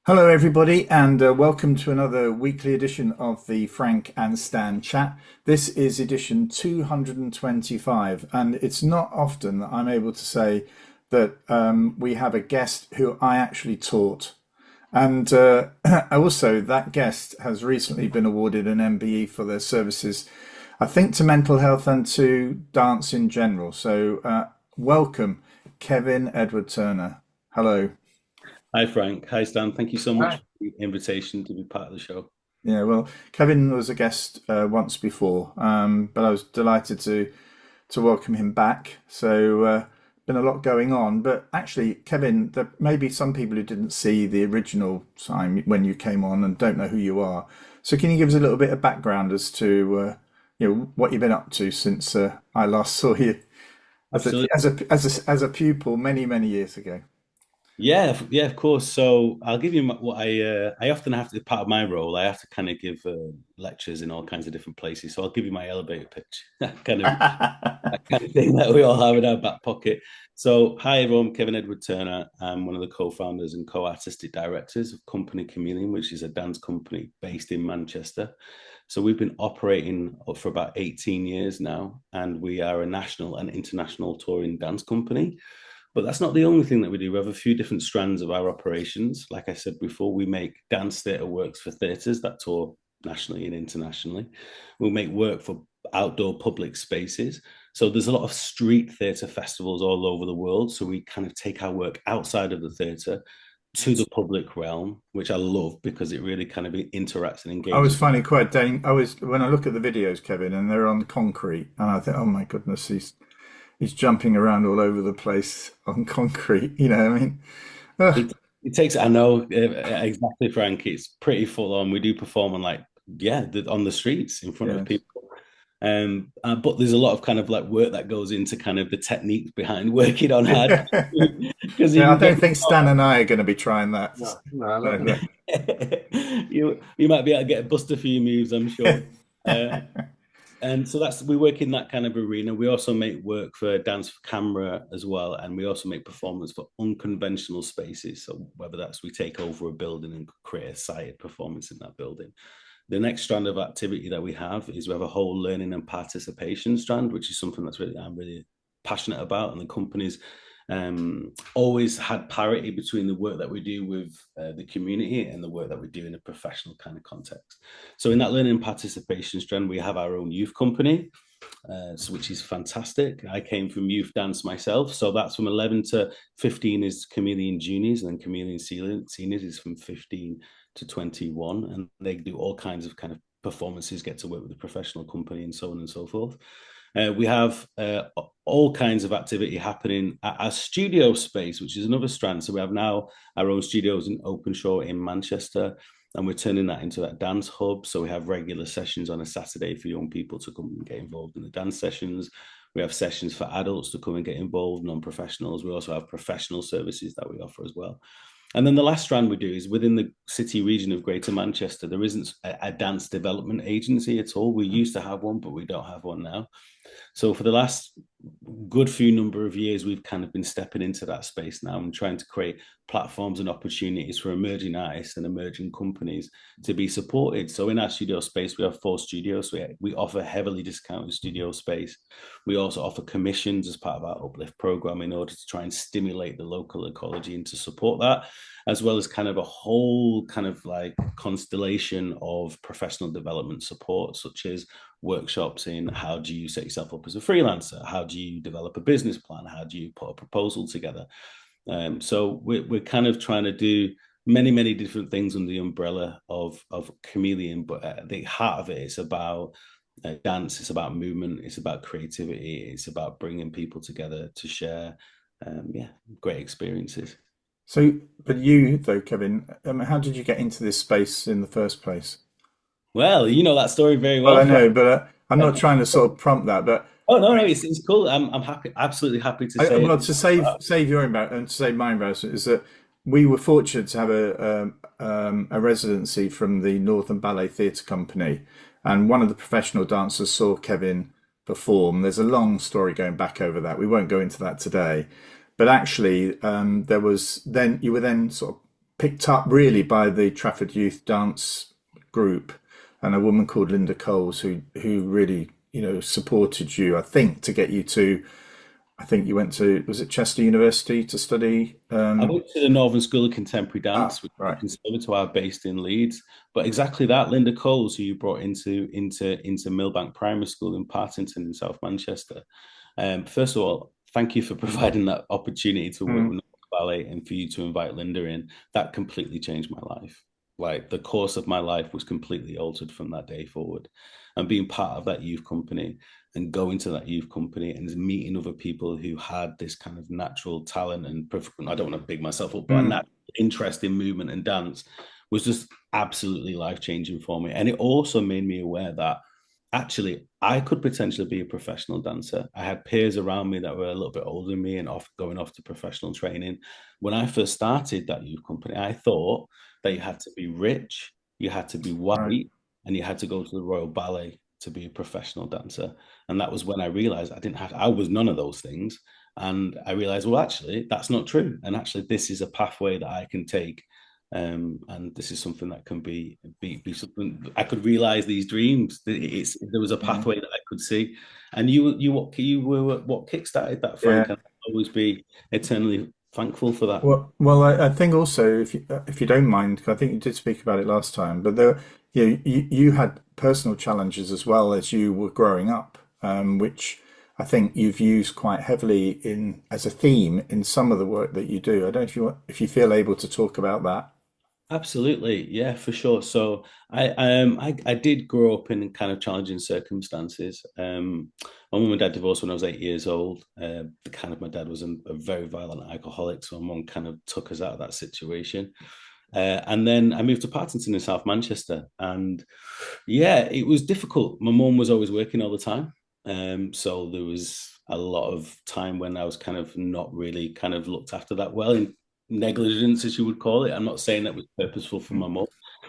Hello, everybody, and welcome to another weekly edition of the Frank and Stan Chat. This is edition 225, and it's not often that I'm able to say that we have a guest who I actually taught. And also, that guest has recently been awarded an MBE for their services, I think, to mental health and to dance in general. So, welcome, Kevin Edward Turner. Hello. Hi, Frank. Hi, Stan. Thank you so much for the invitation to be part of the show. Yeah, well, Kevin was a guest once before, but I was delighted to welcome him back. So, been a lot going on. But actually, Kevin, there may be some people who didn't see the original time when you came on and don't know who you are. So, can you give us a little bit of background as to what you've been up to since I last saw you as a Absolutely. as a pupil many years ago? Yeah, of course. So I'll give you what I often have to, part of my role, I have to kind of give lectures in all kinds of different places. So I'll give you my elevator pitch, kind of that kind of thing that we all have in our back pocket. So, hi everyone, Kevin Edward Turner. I'm one of the co-founders and co-artistic directors of Company Chameleon, which is a dance company based in Manchester. So we've been operating for about 18 years now, and we are a national and international touring dance company. But that's not the only thing that we do. We have a few different strands of our operations. Like I said before, we make dance theatre works for theatres that tour nationally and internationally. We'll make work for outdoor public spaces. So there's a lot of street theatre festivals all over the world. So we kind of take our work outside of the theatre to the public realm, which I love because it really kind of interacts and I was engages. finding it quite I was when I look at the videos, Kevin, and they're on concrete, and I think, oh my goodness, he's jumping around all over the place on concrete. I mean, ugh, It, it takes, I know exactly, Frank. It's pretty full on. We do perform on on the streets in front of yes. people. But there's a lot of kind of like work that goes into kind of the techniques behind working on hard because if Yeah, I you get don't think Stan and I are going to be trying that. no, no, So, no. You might be able to get a bust a few moves, I'm sure. Uh, and so that's we work in that kind of arena. We also make work for dance for camera as well, and we also make performance for unconventional spaces. So whether that's we take over a building and create a sighted performance in that building. The next strand of activity that we have is we have a whole learning and participation strand, which is something that's I'm really passionate about, and the company's always had parity between the work that we do with the community and the work that we do in a professional kind of context. So in that learning and participation strand, we have our own youth company, which is fantastic. I came from youth dance myself, so that's from 11 to 15 is Chameleon Juniors, and then Chameleon Seniors is from 15 to 21, and they do all kinds of kind of performances, get to work with a professional company, and so on and so forth. We have all kinds of activity happening at our studio space, which is another strand. So we have now our own studios in Openshaw in Manchester, and we're turning that into a dance hub. So we have regular sessions on a Saturday for young people to come and get involved in the dance sessions. We have sessions for adults to come and get involved, non-professionals. We also have professional services that we offer as well. And then the last strand we do is within the city region of Greater Manchester, there isn't a dance development agency at all. We used to have one, but we don't have one now. So for the last good few number of years, we've kind of been stepping into that space now and trying to create platforms and opportunities for emerging artists and emerging companies to be supported. So in our studio space, we have 4 studios. We offer heavily discounted studio space. We also offer commissions as part of our uplift program in order to try and stimulate the local ecology and to support that, as well as kind of a whole kind of like constellation of professional development support, such as workshops in how do you set yourself up as a freelancer, how do you develop a business plan, how do you put a proposal together. So we're kind of trying to do many different things under the umbrella of Chameleon, but at the heart of it, it's about dance, it's about movement, it's about creativity, it's about bringing people together to share yeah, great experiences. So, but you though, Kevin, how did you get into this space in the first place? Well, you know that story very Well, well, I Frank. know, but I'm not trying to sort of prompt that, but Oh no, it's cool. I'm happy, absolutely happy to say it. well, to save your embarrassment and to save my embarrassment is that we were fortunate to have a residency from the Northern Ballet Theatre Company, and one of the professional dancers saw Kevin perform. There's a long story going back over that. We won't go into that today, but actually, there was then you were then sort of picked up really by the Trafford Youth Dance Group and a woman called Linda Coles who really, supported you, I think, to get you to, I think you went to, was it Chester University to study? I went to the Northern School of Contemporary Dance, which is a Right. conservatoire based in Leeds. But exactly that, Linda Coles, who you brought into Millbank Primary School in Partington in South Manchester. First of all, thank you for providing that opportunity to work Mm, with Ballet and for you to invite Linda in. That completely changed my life. Like the course of my life was completely altered from that day forward. And being part of that youth company and going to that youth company and meeting other people who had this kind of natural talent and I don't want to big myself up, but a mm, natural interest in movement and dance was just absolutely life changing for me. And it also made me aware that actually I could potentially be a professional dancer. I had peers around me that were a little bit older than me and going off to professional training. When I first started that youth company, I thought that you had to be rich, you had to be right. white, and you had to go to the Royal Ballet to be a professional dancer. And that was when I realized I was none of those things. And I realized, well, actually, that's not true. And actually, this is a pathway that I can take. And this is something that can be something I could realize these dreams. There was a Mm, pathway that I could see, and you were what kickstarted that, Frank. yeah. And I'll always be eternally thankful for that. Well, I think also if you don't mind, 'cause I think you did speak about it last time, but there, you had personal challenges as well as you were growing up, which I think you've used quite heavily in as a theme in some of the work that you do. I don't know if you feel able to talk about that. Absolutely, yeah, for sure. So I did grow up in kind of challenging circumstances. My mum and dad divorced when I was 8 years old. The kind of my dad was a very violent alcoholic, so my mum kind of took us out of that situation. And then I moved to Partington in South Manchester, and yeah, it was difficult. My mum was always working all the time, so there was a lot of time when I was kind of not really kind of looked after that well in negligence, as you would call it. I'm not saying that was purposeful for Mm, my mum.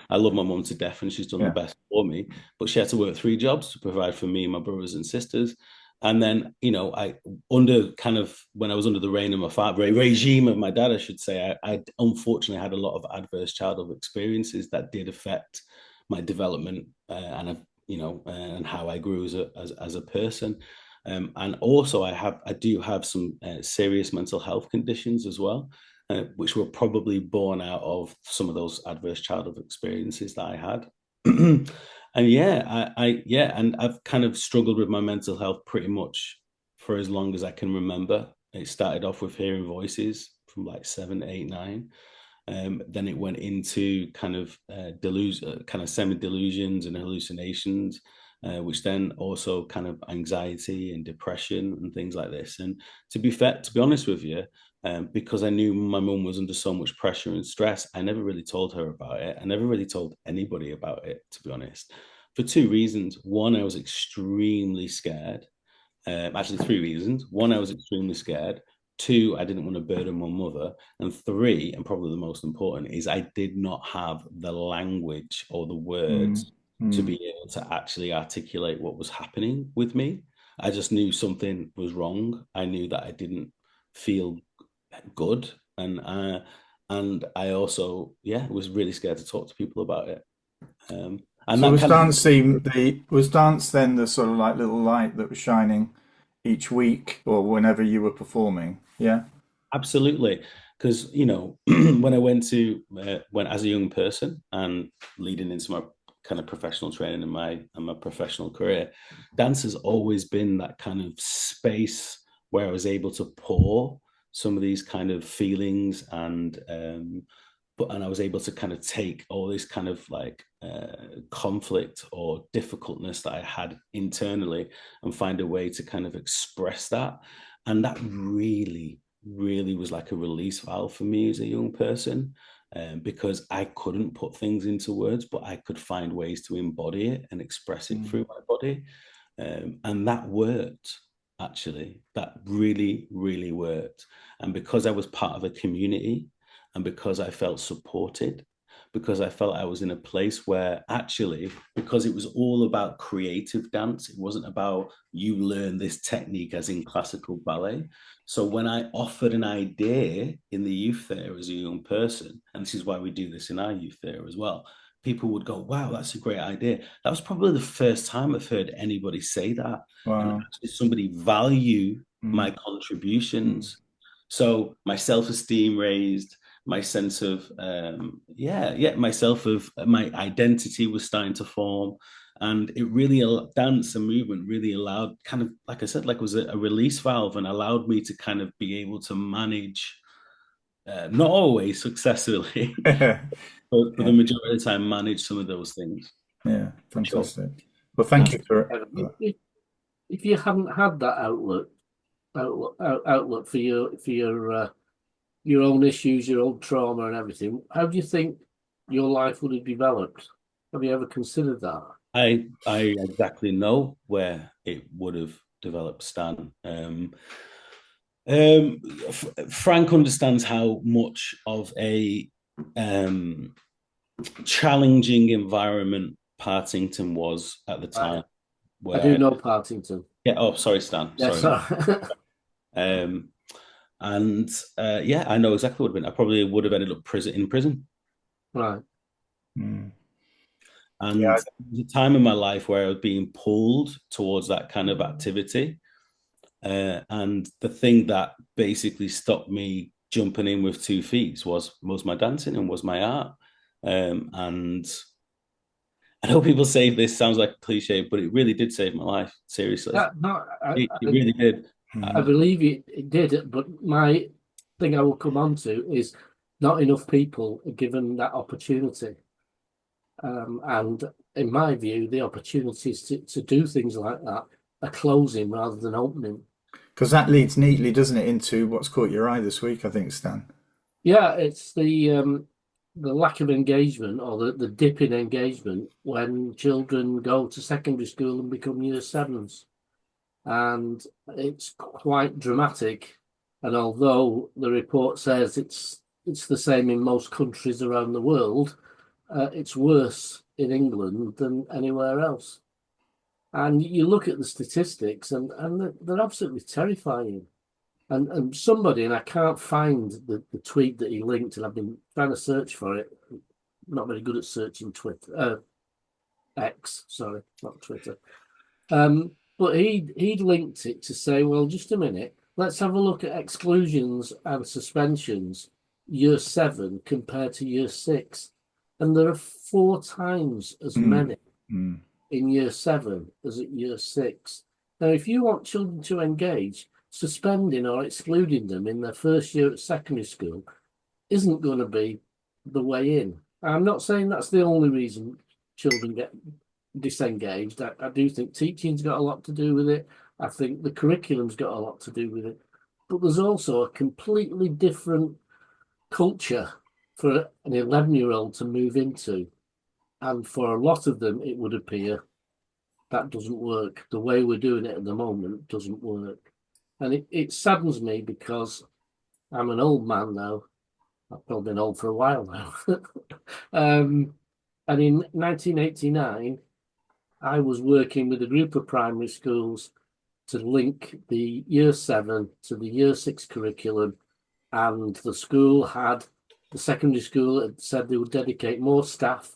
I love my mum to death, and she's done the yeah. best for me. But she had to work 3 jobs to provide for me, my brothers and sisters. And then, I under kind of when I was under the reign of my father, regime of my dad, I should say, I unfortunately had a lot of adverse childhood experiences that did affect my development and how I grew as a person. And also, I do have some serious mental health conditions as well, which were probably born out of some of those adverse childhood experiences that I had. And yeah, and I've kind of struggled with my mental health pretty much for as long as I can remember. It started off with hearing voices from like 7, 8, 9. Then it went into kind of kind of semi-delusions and hallucinations, which then also kind of anxiety and depression and things like this. And to be honest with you, because I knew my mum was under so much pressure and stress, I never really told her about it. I never really told anybody about it, to be honest, for 2 reasons. One, I was extremely scared. Actually, 3 reasons. One, I was extremely scared. Two, I didn't want to burden my mother. And three, and probably the most important, is I did not have the language or the Mm, words to mm. be able to actually articulate what was happening with me. I just knew something was wrong. I knew that I didn't feel good, and I also, yeah, was really scared to talk to people about it. And So that kind of was dance then the sort of like little light that was shining each week or whenever you were performing? Yeah. Absolutely, because when I when as a young person and leading into my kind of professional training and my professional career, dance has always been that kind of space where I was able to pour some of these kind of feelings and I was able to kind of take all this kind of like conflict or difficultness that I had internally and find a way to kind of express that. And that really was like a release valve for me as a young person, because I couldn't put things into words, but I could find ways to embody it and express it Mm, through my body. And that worked, actually. That really worked. And because I was part of a community and because I felt supported, because I felt I was in a place where actually, because it was all about creative dance, it wasn't about you learn this technique as in classical ballet. So when I offered an idea in the youth theatre as a young person, and this is why we do this in our youth theatre as well, people would go, wow, that's a great idea. That was probably the first time I've heard anybody say that. And Wow. actually somebody value Mm. my contributions. So my self-esteem raised, my sense of myself of my identity was starting to form, and it really dance and movement really allowed, kind of like I said, like it was a release valve, and allowed me to kind of be able to manage, not always successfully, but for the Yeah. majority of the time, manage some of those things. Yeah. For sure. Fantastic. Well, thank you for If you hadn't had that outlet for your own issues, your own trauma, and everything, how do you think your life would have developed? Have you ever considered that? I exactly know where it would have developed, Stan. Frank understands how much of a challenging environment Partington was at the time. I do know Partington. Yeah. Oh, sorry, Stan. Yes, Sorry. And yeah, I know exactly what it would have been. I probably would have ended up in prison. Right. Mm. And Yeah. there's a time in my life where I was being pulled towards that kind of activity. And the thing that basically stopped me jumping in with 2 feet was my dancing and was my art. And I know people say this sounds like a cliche, but it really did save my life. Seriously, No, it really did. I believe it did, but my thing I will come on to is not enough people are given that opportunity. And in my view, the opportunities to do things like that are closing rather than opening. Because that leads neatly, doesn't it, into what's caught your eye this week, I think, Stan. Yeah, it's the lack of engagement, or the dip in engagement when children go to secondary school and become year sevens. And it's quite dramatic. And although the report says it's the same in most countries around the world, it's worse in England than anywhere else. And you look at the statistics, and they're absolutely terrifying. And somebody, and I can't find the tweet that he linked, and I've been trying to search for it. I'm not very good at searching Twitter, X, sorry, not Twitter. But he'd linked it to say, well, just a minute, let's have a look at exclusions and suspensions, year 7 compared to year 6. And there are 4 times as many in year 7 as at year 6. Now, if you want children to engage, suspending or excluding them in their first year at secondary school isn't going to be the way in. I'm not saying that's the only reason children get disengaged. I do think teaching's got a lot to do with it. I think the curriculum's got a lot to do with it. But there's also a completely different culture for an 11-year-old to move into. And for a lot of them, it would appear that doesn't work. The way we're doing it at the moment doesn't work. And it saddens me because I'm an old man now. I've probably been old for a while now. And in 1989, I was working with a group of primary schools to link the year 7 to the year 6 curriculum. And the secondary school had said they would dedicate more staff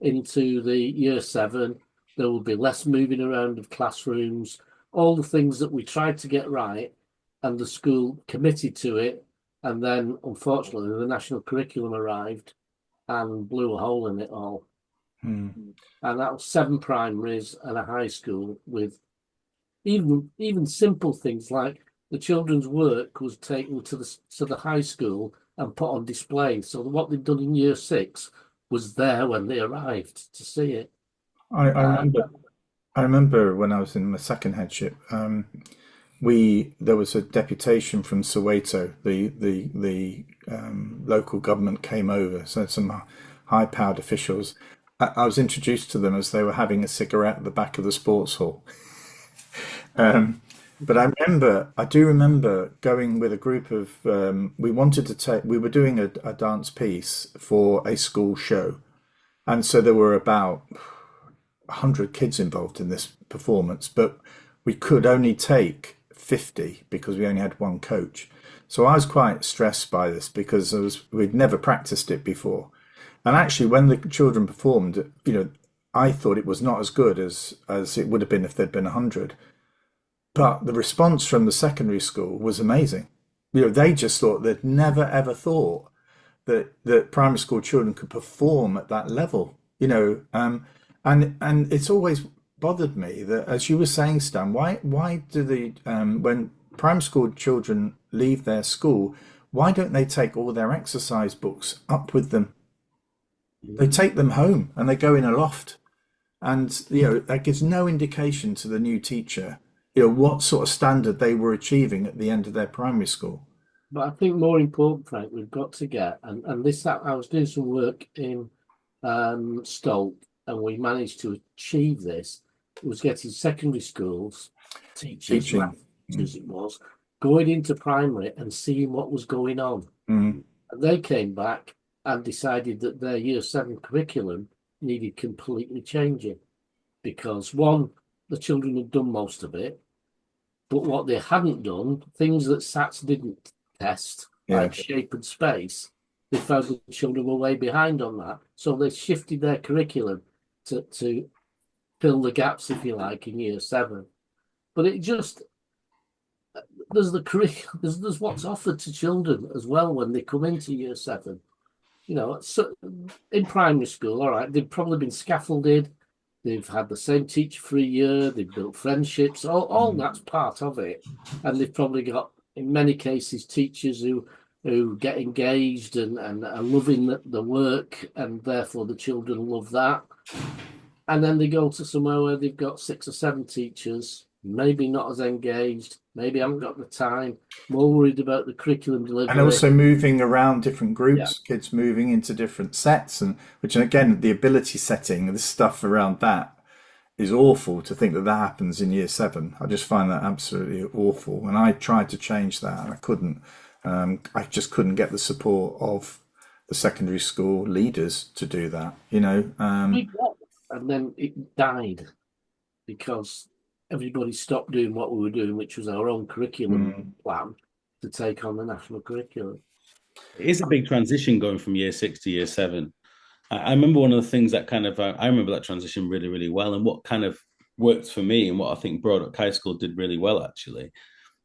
into the year 7. There will be less moving around of classrooms, all the things that we tried to get right, and the school committed to it. And then, unfortunately, the national curriculum arrived and blew a hole in it all. And that was 7 primaries and a high school, with even simple things like the children's work was taken to the high school and put on display. So what they'd done in year 6 was there when they arrived to see it. I remember when I was in my second headship, there was a deputation from Soweto. The local government came over, so some high-powered officials. I was introduced to them as they were having a cigarette at the back of the sports hall. But I do remember going with a group of, we were doing a dance piece for a school show. And so there were about 100 kids involved in this performance, but we could only take 50 because we only had one coach. So I was quite stressed by this because we'd never practiced it before. And actually, when the children performed, I thought it was not as good as it would have been if there'd been 100. But the response from the secondary school was amazing. They just thought they'd never ever thought that primary school children could perform at that level. And it's always bothered me that, as you were saying, Stan, why do when primary school children leave their school, why don't they take all their exercise books up with them? They take them home and they go in a loft, and that gives no indication to the new teacher what sort of standard they were achieving at the end of their primary school. But I think more important, Frank, we've got to get, and this, I was doing some work in Stoke, and we managed to achieve this. It was getting secondary schools, teachers, as it was, going into primary and seeing what was going on. Mm. And they came back and decided that their year 7 curriculum needed completely changing because, one, the children had done most of it, but what they hadn't done, things that SATs didn't test, like shape and space, they found the children were way behind on that. So they shifted their curriculum to fill the gaps, if you like, in year 7. But it just, there's the curriculum, there's what's offered to children as well when they come into year 7. So in primary school, all right, they've probably been scaffolded, they've had the same teacher for a year, they've built friendships, all that's part of it. And they've probably got, in many cases, teachers who get engaged and are loving the work, and therefore the children love that. And then they go to somewhere where they've got 6 or 7 teachers, maybe not as engaged, maybe haven't got the time, more worried about the curriculum delivery. And also moving around different groups, kids moving into different sets, and which, again, the ability setting, the stuff around that is awful to think that happens in year 7. I just find that absolutely awful. And I tried to change that and I couldn't. I just couldn't get the support of the secondary school leaders to do that, And then it died because everybody stopped doing what we were doing, which was our own curriculum plan to take on the national curriculum. It is a big transition going from year 6 to year 7. I remember one of the things that I remember that transition really, really well. And what kind of worked for me and what I think Broadock High School did really well, actually,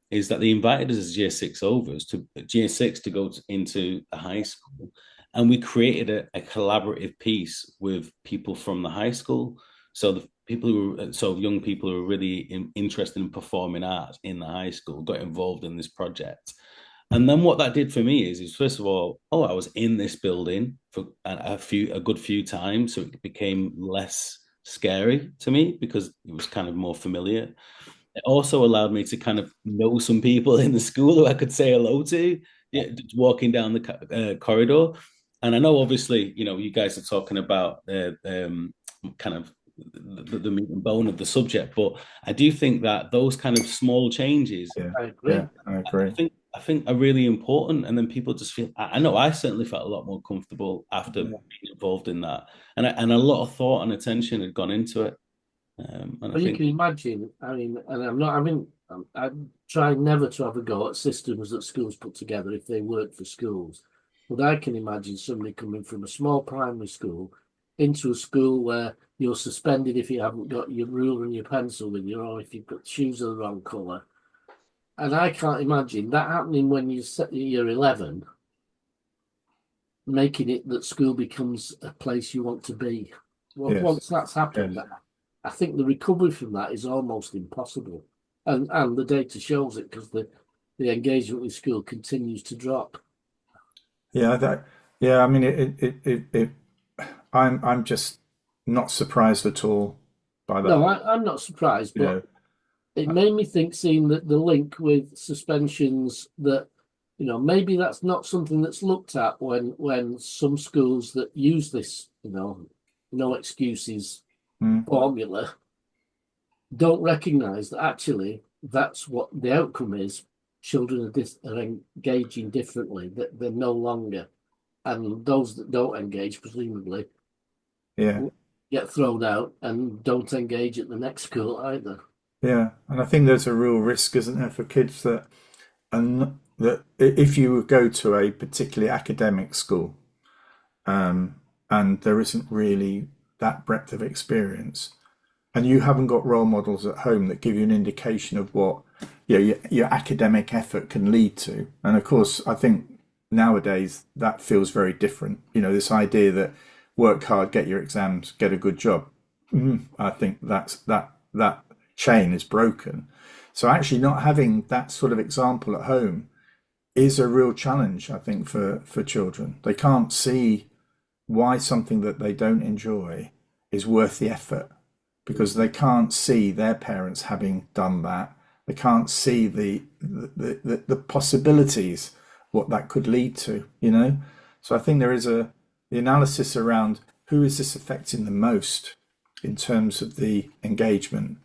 is that they invited us as year 6 overs to year 6 to go into the high school. And we created a collaborative piece with people from the high school. So the people young people who were really interested in performing art in the high school got involved in this project. And then what that did for me is first of all, I was in this building for a good few times, so it became less scary to me because it was kind of more familiar. It also allowed me to kind of know some people in the school who I could say hello to, just walking down the corridor. And I know, obviously, you guys are talking about kind of the meat and bone of the subject, but I do think that those kind of small changes, I agree. Yeah, I agree. I think are really important. And then people just feel, I know I certainly felt a lot more comfortable after being involved in that. And a lot of thought and attention had gone into it. But you can imagine, and I'm trying never to have a go at systems that schools put together if they work for schools. But I can imagine somebody coming from a small primary school into a school where you're suspended if you haven't got your ruler and your pencil with you, or if you've got shoes of the wrong colour. And I can't imagine that happening when you're 11, making it that school becomes a place you want to be. Well, once that's happened, I think the recovery from that is almost impossible. And the data shows it because the engagement with school continues to drop. I mean, I'm just not surprised at all by that. No, I'm not surprised, but it made me think, seeing the link with suspensions, that maybe that's not something that's looked at when some schools that use this no excuses formula don't recognise that actually that's what the outcome is. Children are engaging differently. That they're no longer, and those that don't engage, presumably, Yeah. get thrown out and don't engage at the next school either. Yeah. And I think there's a real risk, isn't there, for kids that, and that if you go to a particularly academic school, and there isn't really that breadth of experience, and you haven't got role models at home that give you an indication of what, you know, your academic effort can lead to. And of course, I think nowadays that feels very different. You know, this idea that work hard, get your exams, get a good job. I think that chain is broken. So actually, not having that sort of example at home is a real challenge, I think, for children. They can't see why something that they don't enjoy is worth the effort, because they can't see their parents having done that. They can't see the possibilities, what that could lead to, you know. So I think there is the analysis around who is this affecting the most in terms of the engagement.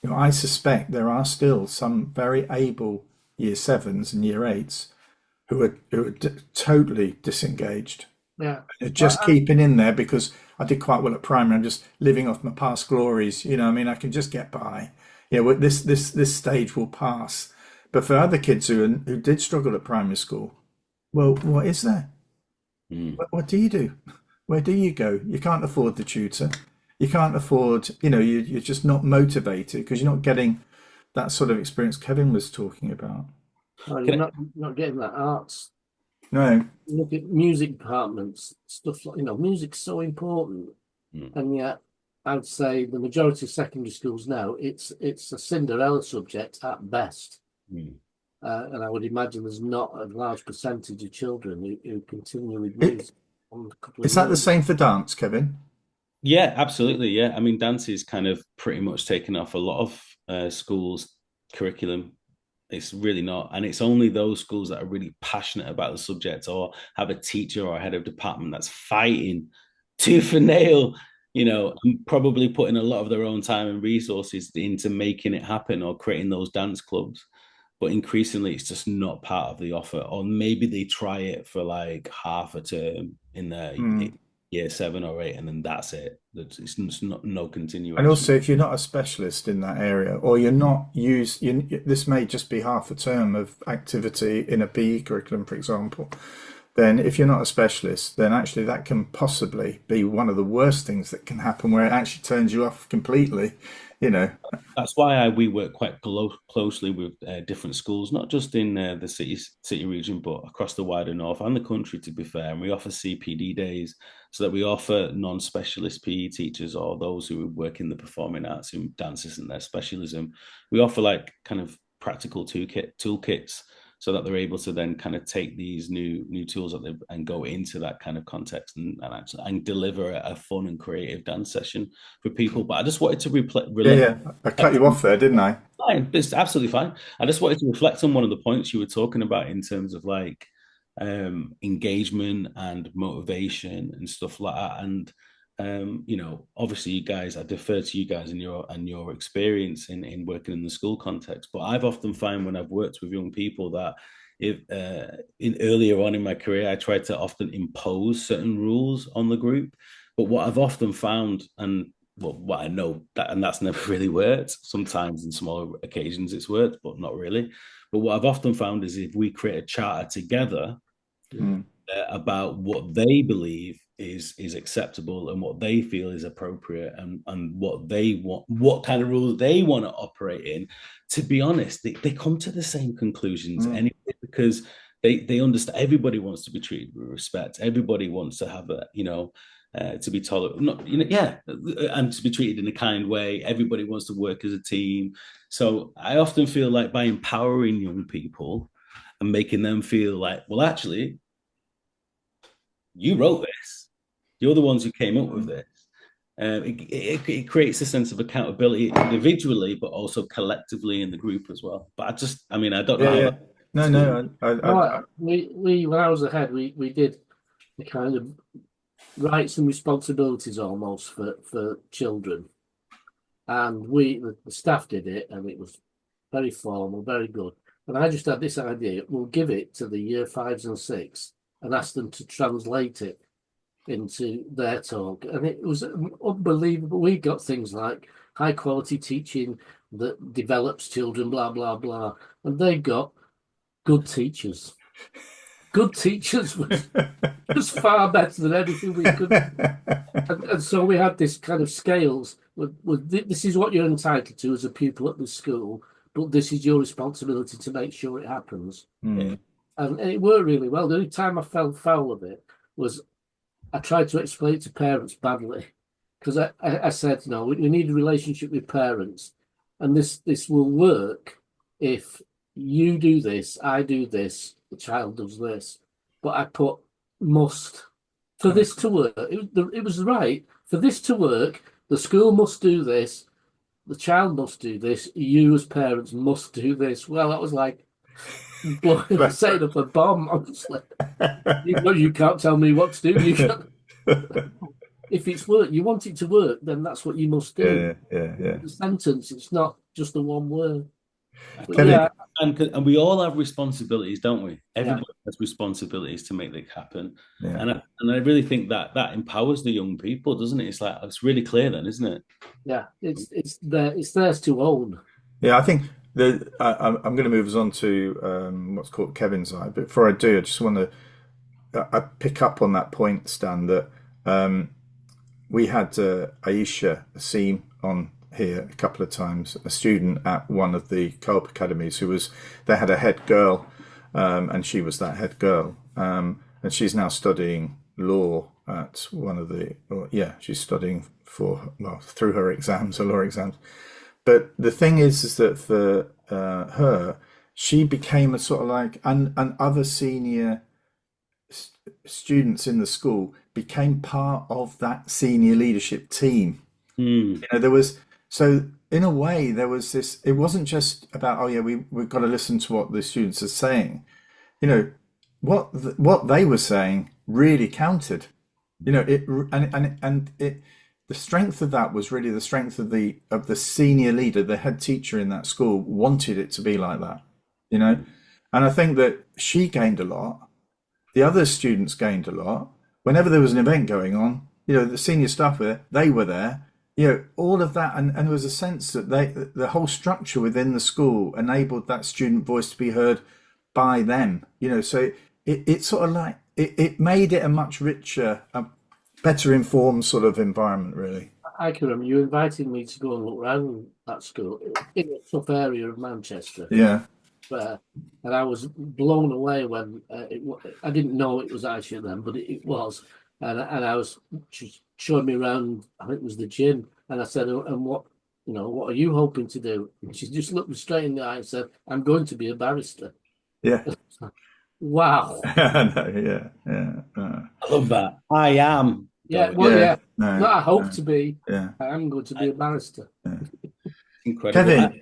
You know, I suspect there are still some very able year sevens and year eights who are totally disengaged. Yeah. Just keeping in there because I did quite well at primary. I'm just living off my past glories. You know, I mean, I can just get by. Yeah, well, this stage will pass. But for other kids who did struggle at primary school, well, what is there? What do you do? Where do you go? You can't afford the tutor. You can't afford, you know, you're just not motivated because you're not getting that sort of experience Kevin was talking about. Well, you're not getting that arts. No. Look at music departments, stuff like, you know, music's so important. And yet I'd say the majority of secondary schools now, it's a Cinderella subject at best. And I would imagine there's not a large percentage of children who continue with music. Is that the same for dance, Kevin? Yeah, absolutely. Yeah. I mean, dance is kind of pretty much taken off a lot of schools' curriculum. It's really not. And it's only those schools that are really passionate about the subject or have a teacher or a head of department that's fighting tooth and nail, you know, and probably putting a lot of their own time and resources into making it happen or creating those dance clubs. But increasingly, it's just not part of the offer. Or maybe they try it for like half a term in their year 7 or 8, and then that's it. It's not no continuation. And also, if you're not a specialist in that area, or you're not this may just be half a term of activity in a PE curriculum, for example. Then, if you're not a specialist, then actually that can possibly be one of the worst things that can happen, where it actually turns you off completely. You know, that's why we work quite closely with different schools, not just in the city region, but across the wider north and the country, to be fair. And we offer CPD days so that we offer non-specialist PE teachers or those who work in the performing arts, who dance isn't their specialism. We offer like kind of practical toolkits so that they're able to then kind of take these new tools and go into that kind of context and deliver a fun and creative dance session for people. But I just wanted to I cut you off there, didn't I? Fine, it's absolutely fine. I just wanted to reflect on one of the points you were talking about in terms of like engagement and motivation and stuff like that. And you know, obviously, you guys, I defer to you guys and your experience in working in the school context. But I've often found when I've worked with young people that if in earlier on in my career, I tried to often impose certain rules on the group. But what I've often found, and what I know and that's never really worked. Sometimes in smaller occasions it's worked, but not really. But what I've often found is if we create a charter together about what they believe is acceptable and what they feel is appropriate and what they want, what kind of rules they want to operate in, to be honest, they come to the same conclusions anyway, because they understand everybody wants to be treated with respect. Everybody wants to have a, you know, to be tolerant, not, you know, and to be treated in a kind way. Everybody wants to work as a team. So I often feel like by empowering young people and making them feel like, well, actually, you wrote this. You're the ones who came up with this. It creates a sense of accountability individually, but also collectively in the group as well. But I mean, I don't know. Yeah. No. We when I was ahead, we did the kind of rights and responsibilities almost for children, and the staff did it, and it was very formal, very good. And I just had this idea, we'll give it to the year 5s and 6 and ask them to translate it into their talk. And it was unbelievable. We got things like high quality teaching that develops children, blah, blah, blah. And they got good teachers. Good teachers was far better than anything we could. And so we had this kind of scales with this is what you're entitled to as a pupil at the school, but this is your responsibility to make sure it happens. Mm. And it worked really well. The only time I fell foul of it was I tried to explain it to parents badly, because I said, no, we need a relationship with parents, and this will work if you do this, I do this, the child does this. But I put must. For this to work, it was right. For this to work, the school must do this, the child must do this, you as parents must do this. Well, that was like setting up a bomb, honestly. You can't tell me what to do. You can't. If it's work, you want it to work, then that's what you must do. Yeah. The sentence, it's not just the one word. Kevin, Yeah, And we all have responsibilities, don't we? Everybody has responsibilities to make that happen. yeah. And I really think that empowers the young people, doesn't it? It's like, it's really clear then, isn't it? yeah. It's theirs to own. Yeah, I think I'm going to move us on to what's called Kevin's Eye. But before I do, I just want to I pick up on that point, Stan, that we had Aisha Asim on here a couple of times, a student at one of the Coop academies they had a head girl, and she was that head girl, and she's now studying law at one of the, she's studying through her exams, her law exams. But the thing is that for her, she became a sort of like, and other senior students in the school became part of that senior leadership team. You know, there was, so in a way there was this, it wasn't just about, we've got to listen to what the students are saying. You know, what they were saying really counted. You know, the strength of that was really the strength of the senior leader, the head teacher in that school wanted it to be like that, you know. And I think that she gained a lot. The other students gained a lot. Whenever there was an event going on, you know, the senior staff they were there, you know, all of that. And there was a sense that the whole structure within the school enabled that student voice to be heard by them, you know. So it sort of like, it made it a much richer, better informed sort of environment, really. I can remember you invited me to go and look around that school in a tough area of Manchester. Yeah. And I was blown away when I didn't know it was Aisha then, but it was. And I was showing me around, I think it was the gym, and I said, and what are you hoping to do? And she just looked me straight in the eye and said, I'm going to be a barrister. Yeah. Wow. Yeah. I love that. I am. Yeah, well, yeah. No, I hope to be. Yeah. I'm going to be a barrister. Yeah. Incredible. Kevin,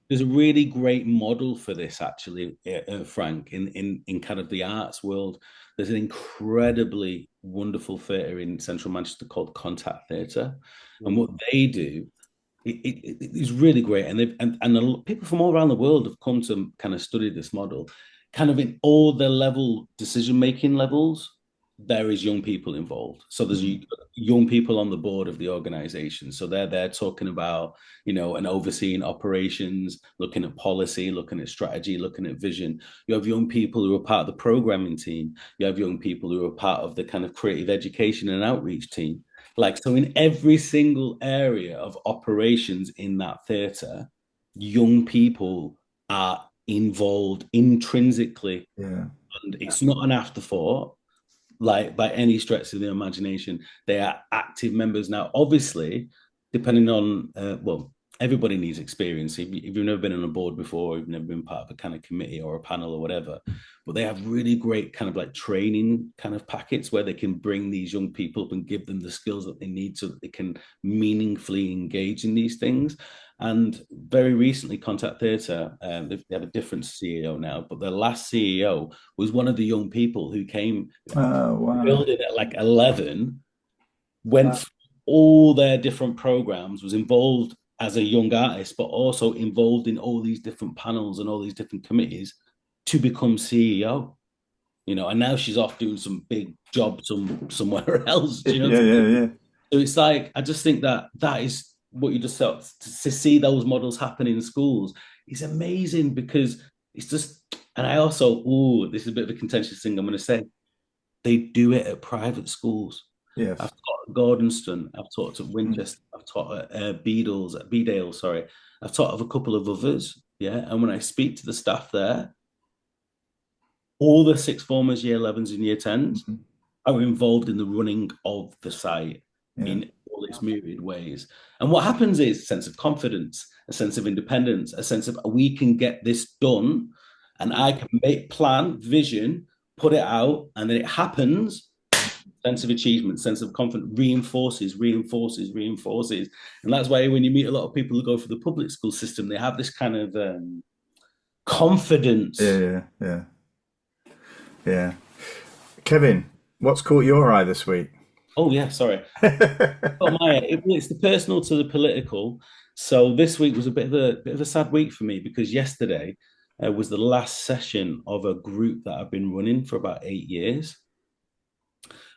there's a really great model for this, actually, Frank, in kind of the arts world. There's an incredibly wonderful theatre in central Manchester called Contact Theatre. And what they do, it is really great. And people from all around the world have come to kind of study this model. Kind of in all the decision-making levels, there is young people involved. So there's young people on the board of the organization. So they're talking about, you know, and overseeing operations, looking at policy, looking at strategy, looking at vision. You have young people who are part of the programming team. You have young people who are part of the kind of creative education and outreach team. Like, so in every single area of operations in that theatre, young people are involved intrinsically. Yeah. And it's not an afterthought, like by any stretch of the imagination. They are active members. Now, obviously, depending on, everybody needs experience. If you've never been on a board before, you've never been part of a kind of committee or a panel or whatever, but they have really great kind of like training kind of packets where they can bring these young people up and give them the skills that they need so that they can meaningfully engage in these things. And very recently, Contact Theatre, they have a different CEO now, but their last CEO was one of the young people who came, building at like 11, went through all their different programs, was involved as a young artist, but also involved in all these different panels and all these different committees to become CEO. And now she's off doing some big job somewhere else. Do you know what I mean? Yeah. So it's like, I just think that is what you just said, to see those models happen in schools is amazing, because it's just, and I also, this is a bit of a contentious thing I'm going to say, they do it at private schools. Yes. I've taught at Gordonston, I've taught at Winchester, I've taught at Bedale, sorry. I've taught of a couple of others, yeah. And when I speak to the staff there, all the sixth formers, year 11s and year 10s are involved in the running of the site in all its myriad ways. And what happens is a sense of confidence, a sense of independence, a sense of, we can get this done, and I can plan, vision, put it out, and then it happens. Sense of achievement, sense of confidence, reinforces. And that's why when you meet a lot of people who go for the public school system, they have this kind of confidence. Yeah. Kevin, what's caught your eye this week? Oh yeah, sorry. It's the personal to the political. So this week was a bit of a sad week for me, because yesterday was the last session of a group that I've been running for about 8 years.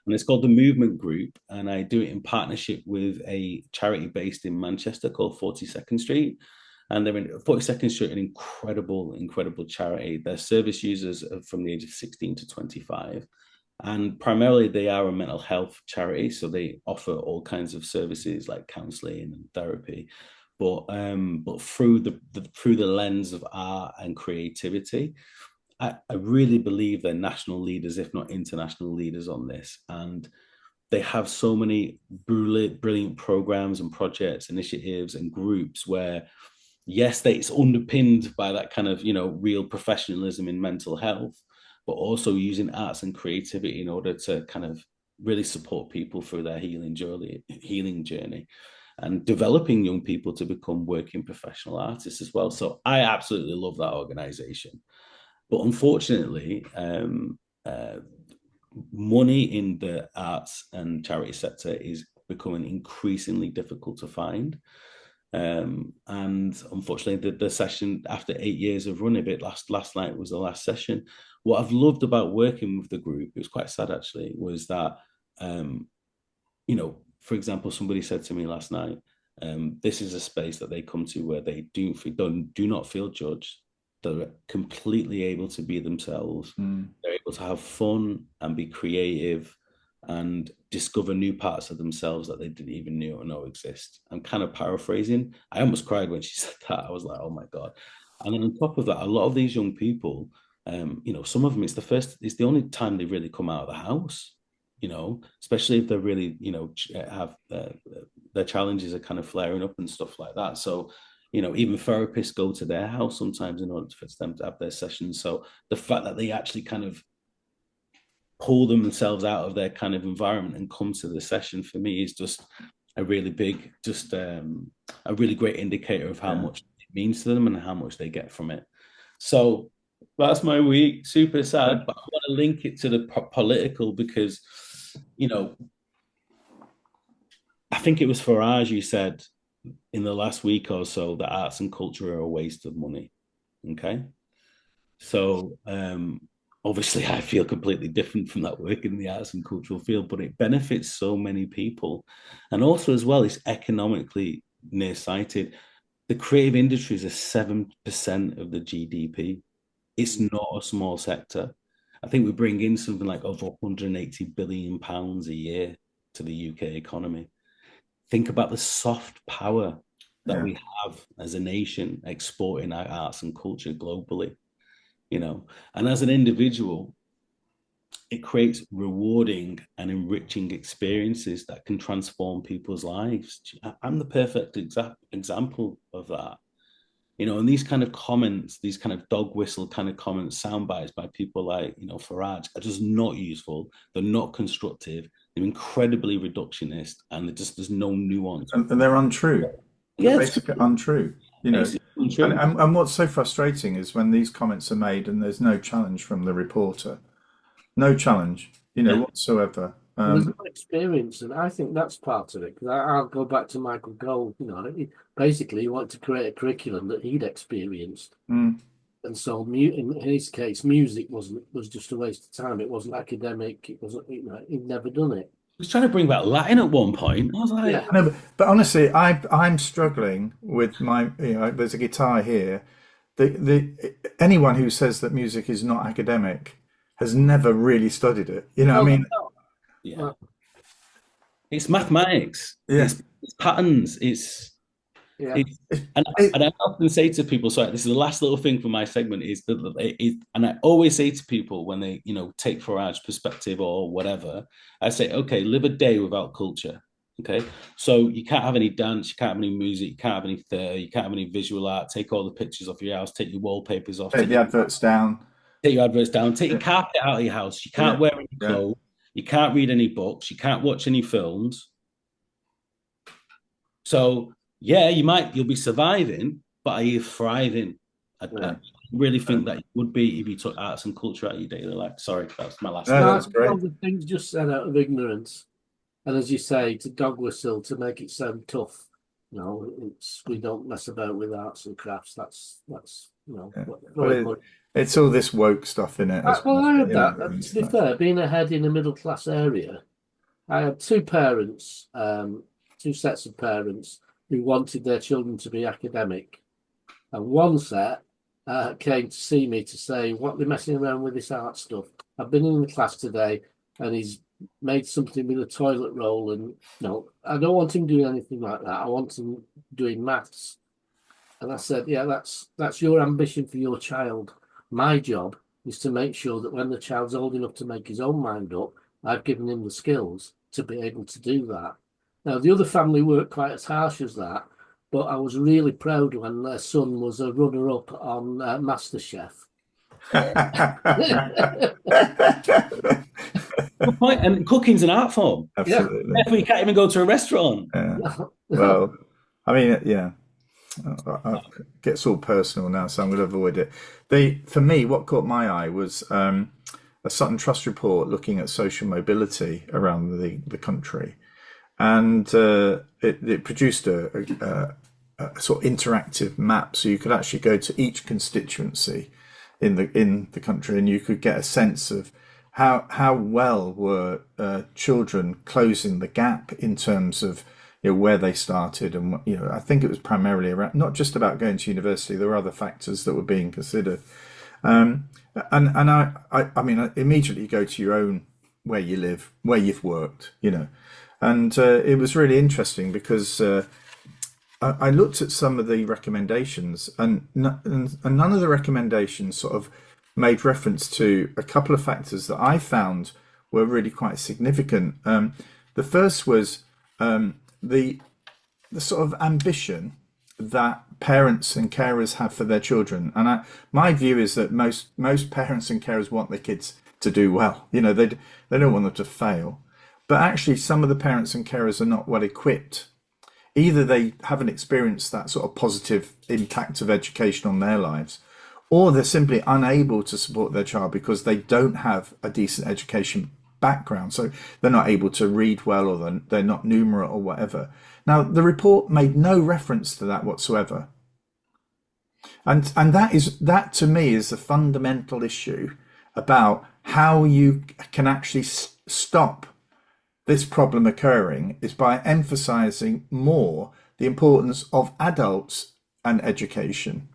And it's called the Movement Group, and I do it in partnership with a charity based in Manchester called 42nd Street. And they're in 42nd Street, an incredible charity. Their service users are from the age of 16 to 25. And primarily they are a mental health charity. So they offer all kinds of services like counseling and therapy, but through the lens of art and creativity. I really believe they're national leaders, if not international leaders, on this. And they have so many brilliant programs and projects, initiatives and groups where, yes, it's underpinned by that kind of, real professionalism in mental health, but also using arts and creativity in order to kind of really support people through their healing journey and developing young people to become working professional artists as well. So I absolutely love that organization. But unfortunately, money in the arts and charity sector is becoming increasingly difficult to find. And unfortunately, the session, after 8 years of running it, last night was the last session. What I've loved about working with the group, it was quite sad actually, was that, for example, somebody said to me last night, this is a space that they come to where they do not feel judged. They're completely able to be themselves. They're able to have fun and be creative and discover new parts of themselves that they didn't even know exist. I'm kind of paraphrasing. I almost cried when she said that. I was like, oh my God. And then on top of that, a lot of these young people, some of them, it's the only time they really come out of the house, especially if they're really, have their challenges are kind of flaring up and stuff like that. So, even therapists go to their house sometimes in order for them to have their sessions. So the fact that they actually kind of pull themselves out of their kind of environment and come to the session, for me, is just a really big, a really great indicator of how much it means to them and how much they get from it. So that's my week. Super sad, but I want to link it to the political because, I think it was Farage who said in the last week or so that arts and culture are a waste of money. Okay. So obviously I feel completely different from that work in the arts and cultural field, but it benefits so many people. And also as well, it's economically nearsighted. The creative industries are 7% of the GDP. It's not a small sector. I think we bring in something like over 180 billion pounds a year to the UK economy. Think about the soft power that we have as a nation exporting our arts and culture globally, and as an individual, it creates rewarding and enriching experiences that can transform people's lives. I'm the perfect example of that. And these kind of comments, these kind of dog whistle kind of comments, sound bites by people like, Farage are just not useful. They're not constructive. They're incredibly reductionist, and there's no nuance. And they're untrue. They're basically untrue. Untrue. And what's so frustrating is when these comments are made and there's no challenge from the reporter. No challenge, whatsoever. There's no experience, and I think that's part of it. Because I'll go back to Michael Gold. Basically, he wanted to create a curriculum that he'd experienced, mm. and so in his case, music was just a waste of time. It wasn't academic. It wasn't. He'd never done it. He was trying to bring back Latin at one point. I was like, Yeah. No, but honestly, I'm struggling with my. There's a guitar here. Anyone who says that music is not academic has never really studied it. I mean, yeah, it's mathematics. Yeah. It's patterns. Yeah. And I often say to people, sorry, this is the last little thing for my segment is that and I always say to people when they, take Farage perspective or whatever, I say, okay, live a day without culture. Okay. So you can't have any dance, you can't have any music, you can't have any theatre, you can't have any visual art, take all the pictures off your house, take your wallpapers off. Take the adverts down. Take your adverts down, take your carpet out of your house. You can't wear any clothes, you can't read any books, you can't watch any films. So yeah, you'll be surviving, but are you thriving? I really think that you would be if you took arts and culture out of your daily life. Sorry, that's my last. That's great. The things just said out of ignorance, and as you say, to dog whistle to make it sound tough. We don't mess about with arts and crafts. That's it's all this woke stuff in it. Well, I had that. To be fair, being a head in a middle class area, I had two sets of parents who wanted their children to be academic, and one set came to see me to say, "What they're messing around with this art stuff? I've been in the class today, and he's made something with a toilet roll, and I don't want him doing anything like that. I want him doing maths." And I said, "Yeah, that's your ambition for your child. My job is to make sure that when the child's old enough to make his own mind up, I've given him the skills to be able to do that." Now, the other family weren't quite as harsh as that, but I was really proud when their son was a runner-up on MasterChef. Good point. And cooking's an art form. Absolutely. Therefore, you can't even go to a restaurant. Yeah. Well, I mean, yeah. It gets all personal now, so I'm going to avoid it. For me, what caught my eye was a Sutton Trust report looking at social mobility around the country. And it produced a sort of interactive map, so you could actually go to each constituency in the country, and you could get a sense of how well were children closing the gap in terms of where they started, and I think it was primarily around not just about going to university. There were other factors that were being considered, and I mean, immediately go to your own where you live, where you've worked, and it was really interesting because I looked at some of the recommendations, and none of the recommendations sort of made reference to a couple of factors that I found were really quite significant. The first was the sort of ambition that parents and carers have for their children, and my view is that most parents and carers want their kids to do well. They don't want them to fail. But actually, some of the parents and carers are not well equipped. Either they haven't experienced that sort of positive impact of education on their lives, or they're simply unable to support their child because they don't have a decent education background. So they're not able to read well, or they're not numerate or whatever. Now, the report made no reference to that whatsoever. And that to me is a fundamental issue about how you can actually stop this problem occurring, is by emphasizing more the importance of adults and education.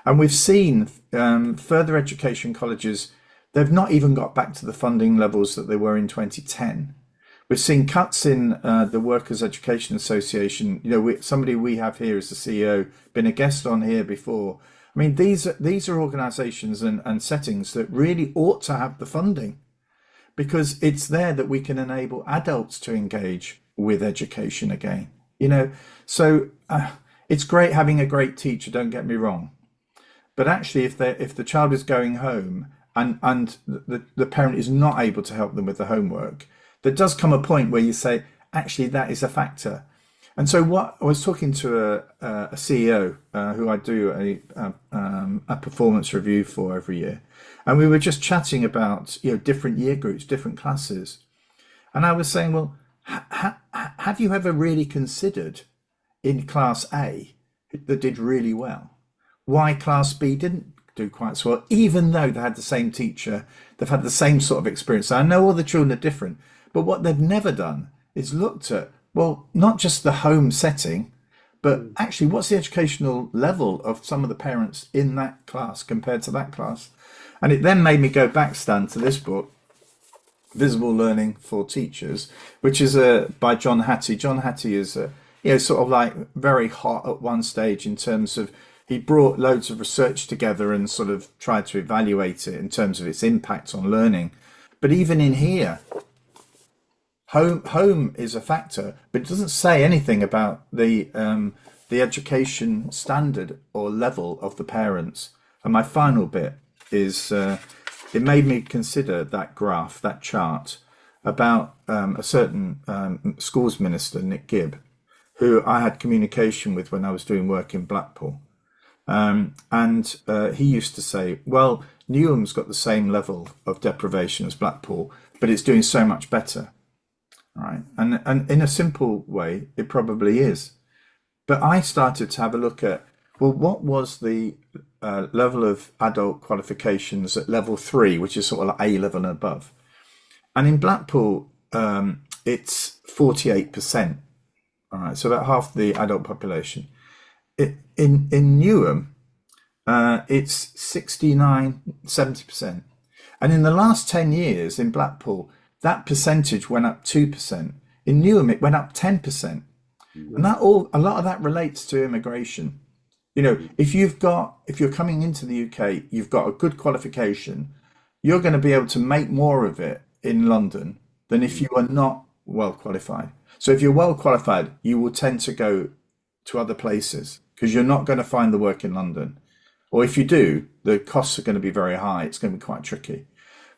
And we've seen further education colleges, they've not even got back to the funding levels that they were in 2010. We've seen cuts in the Workers' Education Association. Somebody we have here as the CEO, been a guest on here before. I mean, these are organizations and settings that really ought to have the funding, because it's there that we can enable adults to engage with education again. So it's great having a great teacher, don't get me wrong, but actually if the child is going home and the parent is not able to help them with the homework, there does come a point where you say, actually, that is a factor. And so what I was talking to a CEO who I do a performance review for every year, and we were just chatting about different year groups, different classes, And I was saying, well, have you ever really considered in class A that did really well why class B didn't do quite so well, even though they had the same teacher, they've had the same sort of experience. I know all the children are different, but what they've never done is looked at, well, not just the home setting, but actually what's the educational level of some of the parents in that class compared to that class. And it then made me go back, Stan, to this book, Visible Learning for Teachers, which is by John Hattie. John Hattie is sort of like very hot at one stage in terms of he brought loads of research together and sort of tried to evaluate it in terms of its impact on learning. But even in here, home is a factor, but it doesn't say anything about the education standard or level of the parents. And my final bit is it made me consider that graph, that chart about a certain schools minister, Nick Gibb, who I had communication with when I was doing work in Blackpool. And he used to say, well, Newham's got the same level of deprivation as Blackpool, but it's doing so much better. Right. And in a simple way, it probably is. But I started to have a look at, well, what was the level of adult qualifications at level 3, which is sort of like A level and above. And in Blackpool, it's 48%. All right, so about half the adult population. In Newham, it's 69, 70%. And in the last 10 years in Blackpool, that percentage went up 2%. In Newham, it went up 10%. And a lot of that relates to immigration. You know, if you're coming into the UK, you've got a good qualification, you're going to be able to make more of it in London than if you are not well qualified. So if you're well qualified, you will tend to go to other places because you're not going to find the work in London. Or if you do, the costs are going to be very high. It's going to be quite tricky.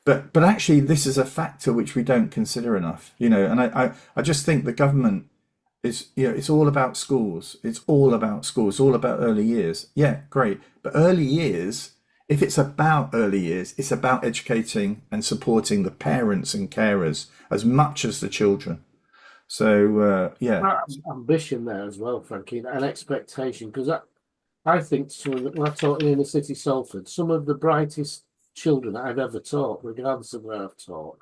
But actually, this is a factor which we don't consider enough, you know, and I just think the government is, you know, it's all about schools. It's all about schools, all about early years. Yeah, great. But early years, if it's about early years, it's about educating and supporting the parents and carers as much as the children. So, yeah. Ambition there as well, Frankie, and expectation, because I think when I taught in inner city Salford, some of the brightest children that I've ever taught, regardless of where I've taught,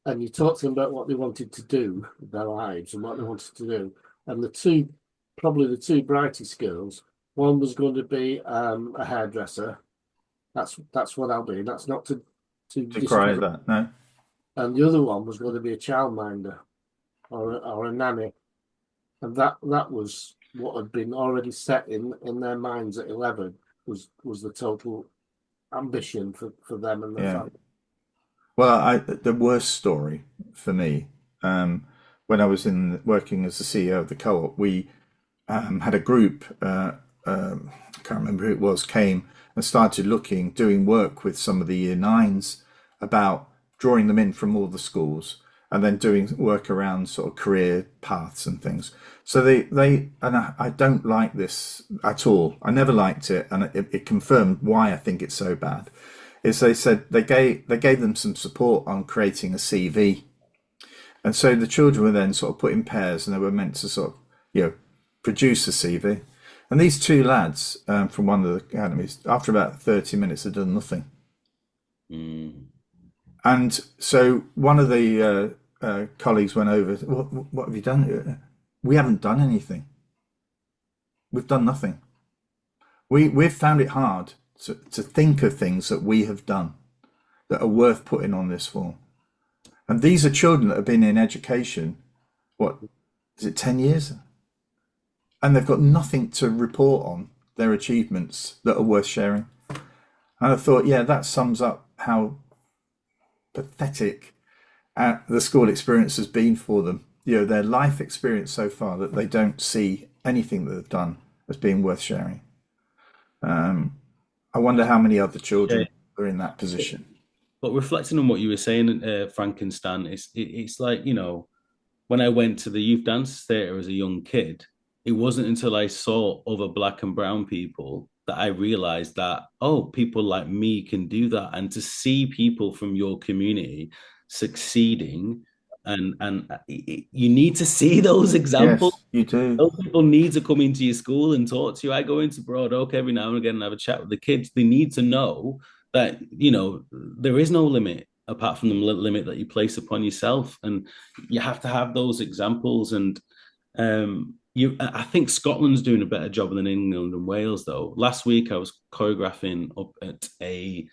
and you talk to them about what they wanted to do with their lives and what they wanted to do, and probably the two brightest girls, one was going to be a hairdresser. That's what I'll be. That's not to Cry at that, no. And the other one was going to be a childminder or a nanny, and that was what had been already set in their minds at 11 was the total ambition for them and their family. Well, the worst story for me, when I was working as the CEO of the Co-op, we had a group, I can't remember who it was, came and started doing work with some of the year 9s about drawing them in from all the schools and then doing work around sort of career paths and things. So and I don't like this at all. I never liked it, and it confirmed why I think it's so bad. Is they said they gave them some support on creating a CV, and so the children were then sort of put in pairs, and they were meant to sort of, you know, produce a CV. And these two lads from one of the academies, after about 30 minutes, had done nothing. And so one of the colleagues went over, what have you done? We haven't done anything. We've done nothing. We've found it hard to think of things that we have done that are worth putting on this form. And these are children that have been in education, what, is it 10 years? And they've got nothing to report on their achievements that are worth sharing. And I thought, yeah, that sums up how pathetic the school experience has been for them. You know, their life experience so far, that they don't see anything that they've done as being worth sharing. I wonder how many other children are in that position. But reflecting on what you were saying, Frank and Stan, it's like, you know, when I went to the youth dance theatre as a young kid, it wasn't until I saw other black and brown people that I realized that, oh, people like me can do that. And to see people from your community succeeding and you need to see those examples. Yes, you do. Those people need to come into your school and talk to you. I go into Broad Oak every now and again and have a chat with the kids. They need to know that, there is no limit apart from the limit that you place upon yourself. And you have to have those examples. And I think Scotland's doing a better job than England and Wales, though. Last week I was choreographing up at it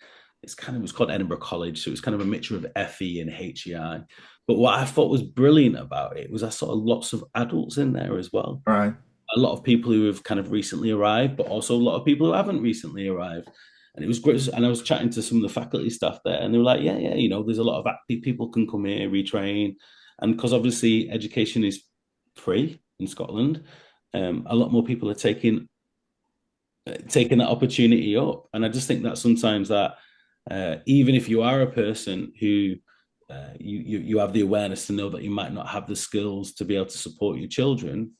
was called Edinburgh College. So it was kind of a mixture of FE and HEI. But what I thought was brilliant about it was I saw lots of adults in there as well. Right. A lot of people who have kind of recently arrived, but also a lot of people who haven't recently arrived. And it was great. And I was chatting to some of the faculty staff there, and they were like, yeah, there's a lot of active people can come here, retrain. And because obviously education is free in Scotland, a lot more people are taking that opportunity up. And I just think that sometimes that even if you are a person who you have the awareness to know that you might not have the skills to be able to support your children,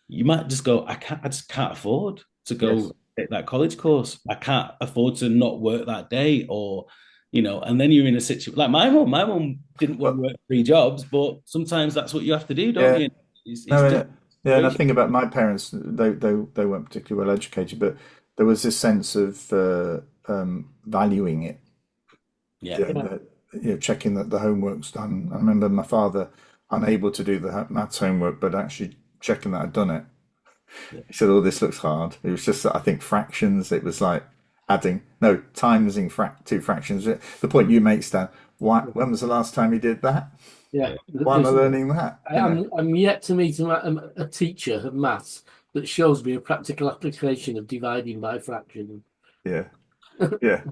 you might just go, I just can't afford to go take that college course. I can't afford to not work that day, or, and then you're in a situation like my mum didn't want to work 3 jobs, but sometimes that's what you have to do, don't you? And I think about my parents, they weren't particularly well educated, but there was this sense of valuing it. Checking that the homework's done. I remember my father unable to do the maths homework, but actually checking that I'd done it. He said, "Oh, this looks hard." It was just, I think, fractions. It was like timesing 2 fractions. The point you make, Stan. When was the last time you did that? Yeah. Why am I learning that? I'm yet to meet a teacher of maths that shows me a practical application of dividing by fraction. Yeah. Yeah.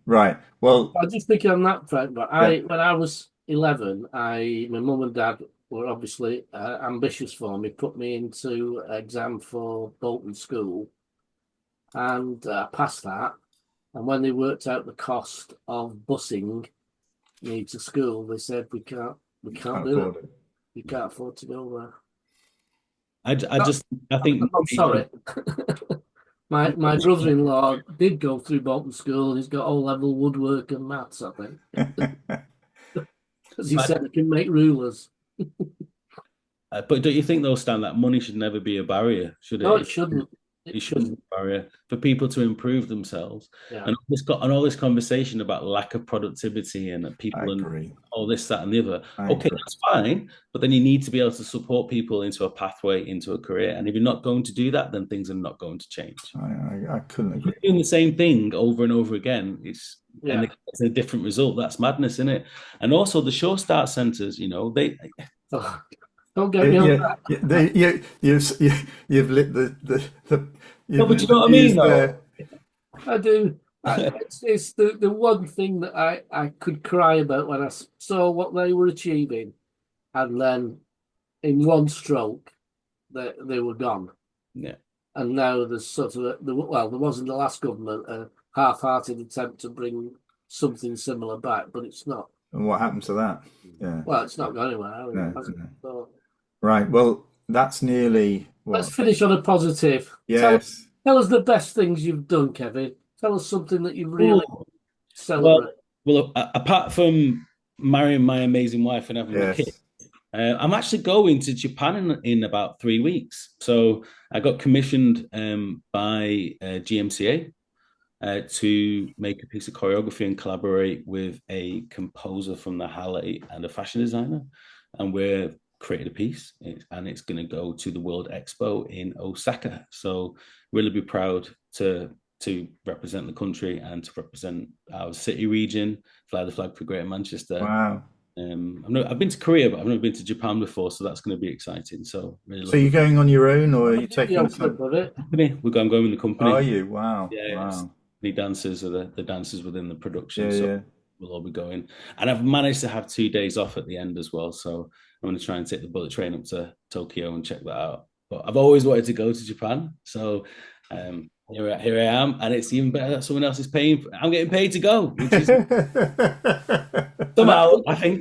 Right. Well, I was just thinking on that front, but when I was 11, my mum and dad were obviously ambitious for me, put me into exam for Bolton School, and passed that. And when they worked out the cost of busing me to school, they said we can't do it. You can't afford to go there. I think I'm sorry. My brother-in-law did go through Bolton School, and he's got O-level woodwork and maths, I think. Because he said he can make rulers. But don't you think, though, Stan, that money should never be a barrier, should it? No, it shouldn't. It shouldn't be a barrier for people to improve themselves. Yeah. And all this conversation about lack of productivity and people and all this, that, and the other. Okay, that's fine, but then you need to be able to support people into a pathway, into a career. And if you're not going to do that, then things are not going to change. I couldn't agree. If you're doing the same thing over and over again, and it's a different result. That's madness, isn't it? And also the Sure Start centres, they. Don't get me on that. You've lit the. No, but you know what I mean, though. I do. It's the one thing that I could cry about when I saw what they were achieving, and then in one stroke, they were gone. Yeah. And now there's sort of there was in the last government a half-hearted attempt to bring something similar back, but it's not. And what happened to that? Yeah. Well, it's not going anywhere. So, right. Well, that's nearly. Let's finish on a positive. Yes. Tell us the best things you've done, Kevin. Tell us something that you really celebrate. Well, apart from marrying my amazing wife and having a kid, I'm actually going to Japan in about 3 weeks. So I got commissioned by GMCA to make a piece of choreography and collaborate with a composer from the Halle and a fashion designer. And we're created a piece, and it's going to go to the World Expo in Osaka. So really be proud to represent the country and to represent our city region, fly the flag for Greater Manchester. Wow. I've been to Korea, but I've never been to Japan before, so that's going to be exciting. So really. So you're going on your own, or are you taking some of it? I'm going with the company. Are you? Wow. Yeah. Wow. The dancers are the dancers within the production. We'll all be going. And I've managed to have 2 days off at the end as well. So I'm going to try and take the bullet train up to Tokyo and check that out. But I've always wanted to go to Japan. So here I am. And it's even better that someone else is paying. I'm getting paid to go. Which is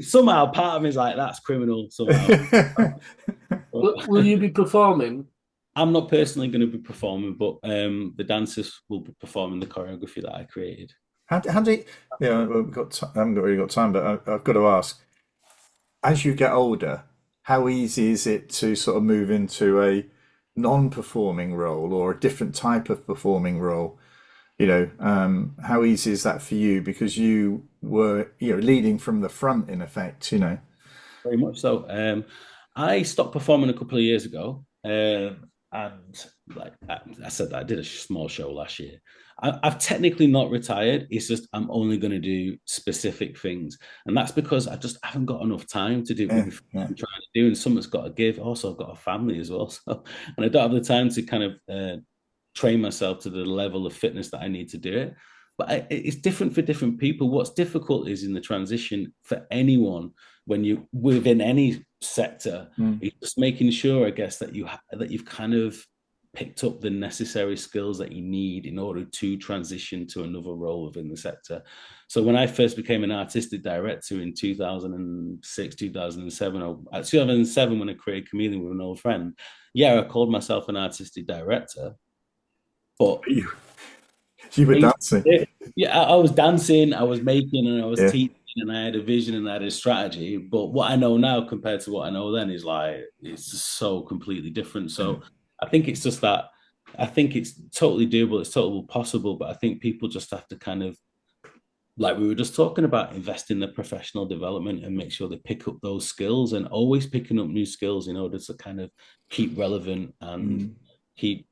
somehow part of me is like, that's criminal somehow. Will you be performing? I'm not personally going to be performing, but the dancers will be performing the choreography that I created. How do you, I haven't really got time, but I've got to ask, as you get older, how easy is it to sort of move into a non-performing role or a different type of performing role? How easy is that for you? Because you were, leading from the front in effect, Very much so. I stopped performing a couple of years ago, and like I said, I did a small show last year. I've technically not retired. It's just I'm only going to do specific things, and that's because I just haven't got enough time to do Yeah, everything yeah. I'm trying to do, and someone's got to give. Also, I've got a family as well, so and I don't have the time to kind of train myself to the level of fitness that I need to do it. But it's different for different people. What's difficult is in the transition for anyone when you within any sector, Mm, it's just making sure, I guess, that you've kind of picked up the necessary skills that you need in order to transition to another role within the sector. So when I first became an artistic director in 2006, 2007, or 2007 when I created Chameleon with an old friend, yeah, I called myself an artistic director, but you, you were dancing. yeah, I was dancing, I was making, and I was Yeah. teaching, and I had a vision and I had a strategy. But what I know now compared to what I know then is like it's just so completely different. Yeah. So I think it's just that I think it's totally doable, it's totally possible, but I think people just have to kind of like we were just talking about invest in the professional development and make sure they pick up those skills and always picking up new skills in order to kind of keep relevant and Mm, keep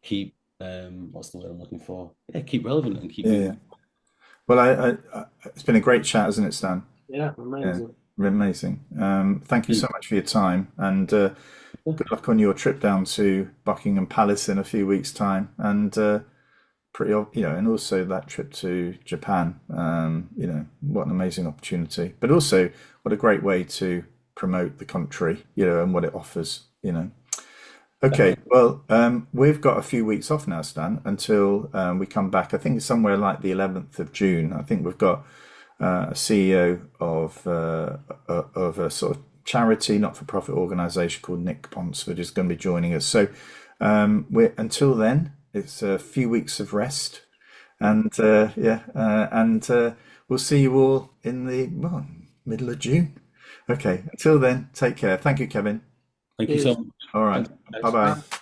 what's the word I'm looking for? Yeah, keep relevant and keep yeah, yeah. moving. Well, it's been a great chat, hasn't it, Stan? Yeah, Yeah, amazing. amazing. Thank you so much for your time, and good luck on your trip down to Buckingham Palace in a few weeks' time, and and also that trip to Japan. What an amazing opportunity, but also what a great way to promote the country, and what it offers. Okay, Definitely. well, we've got a few weeks off now, Stan, until we come back. I think somewhere like the 11th of June. I think we've got a CEO of a sort of charity, not-for-profit organisation called Nick Ponsford is going to be joining us. So we're until then, it's a few weeks of rest, and we'll see you all in the middle of June. Okay, until then, take care. Thank you, Kevin. Thank you so Cheers. much. All right, Thanks, bye guys. bye. Bye.